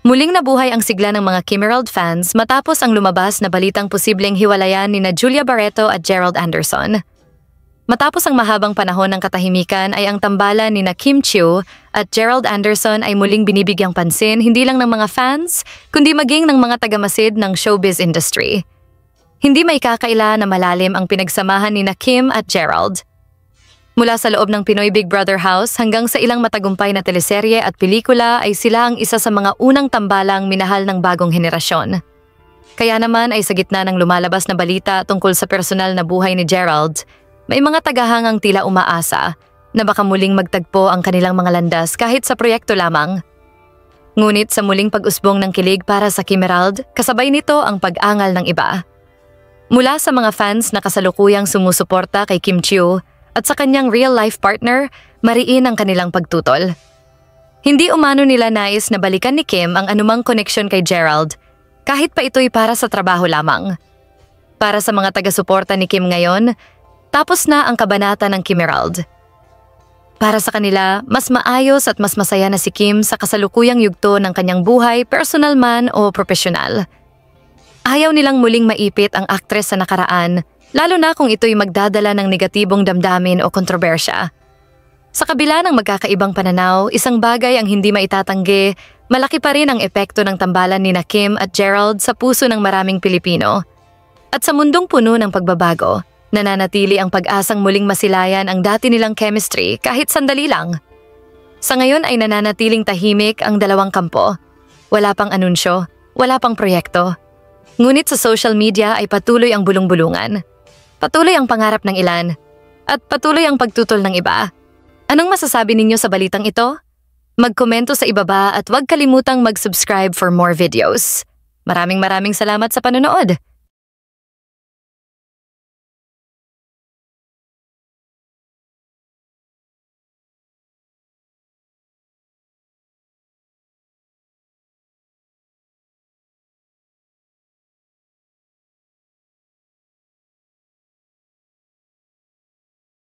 Muling nabuhay ang sigla ng mga Kimerald fans matapos ang lumabas na balitang posibleng hiwalayan nina Julia Barreto at Gerald Anderson. Matapos ang mahabang panahon ng katahimikan ay ang tambalan nina Kim Chiu at Gerald Anderson ay muling binibigyang pansin hindi lang ng mga fans, kundi maging ng mga tagamasid ng showbiz industry. Hindi may kakaila na malalim ang pinagsamahan nina Kim at Gerald. Mula sa loob ng Pinoy Big Brother House hanggang sa ilang matagumpay na teleserye at pelikula ay sila ang isa sa mga unang tambalang minahal ng bagong henerasyon. Kaya naman ay sa gitna ng lumalabas na balita tungkol sa personal na buhay ni Gerald, may mga tagahangang tila umaasa na baka muling magtagpo ang kanilang mga landas kahit sa proyekto lamang. Ngunit sa muling pag-usbong ng kilig para sa Kimerald, kasabay nito ang pag-angal ng iba. Mula sa mga fans na kasalukuyang sumusuporta kay Kim Chiu, at sa kanyang real-life partner, mariin ang kanilang pagtutol. Hindi umano nila nais na balikan ni Kim ang anumang koneksyon kay Gerald, kahit pa ito'y para sa trabaho lamang. Para sa mga taga-suporta ni Kim ngayon, tapos na ang kabanata ng Kimerald. Para sa kanila, mas maayos at mas masaya na si Kim sa kasalukuyang yugto ng kanyang buhay, personal man o profesional. Ayaw nilang muling maipit ang aktres sa nakaraan, lalo na kung ito'y magdadala ng negatibong damdamin o kontrobersya. Sa kabila ng magkakaibang pananaw, isang bagay ang hindi maitatanggi, malaki pa rin ang epekto ng tambalan nina Kim at Gerald sa puso ng maraming Pilipino. At sa mundong puno ng pagbabago, nananatili ang pag-asang muling masilayan ang dati nilang chemistry kahit sandali lang. Sa ngayon ay nananatiling tahimik ang dalawang kampo. Wala pang anunsyo, wala pang proyekto. Ngunit sa social media ay patuloy ang bulong-bulungan. Patuloy ang pangarap ng ilan, at patuloy ang pagtutol ng iba. Anong masasabi ninyo sa balitang ito? Magkomento sa ibaba at huwag kalimutang mag-subscribe for more videos. Maraming salamat sa panonood.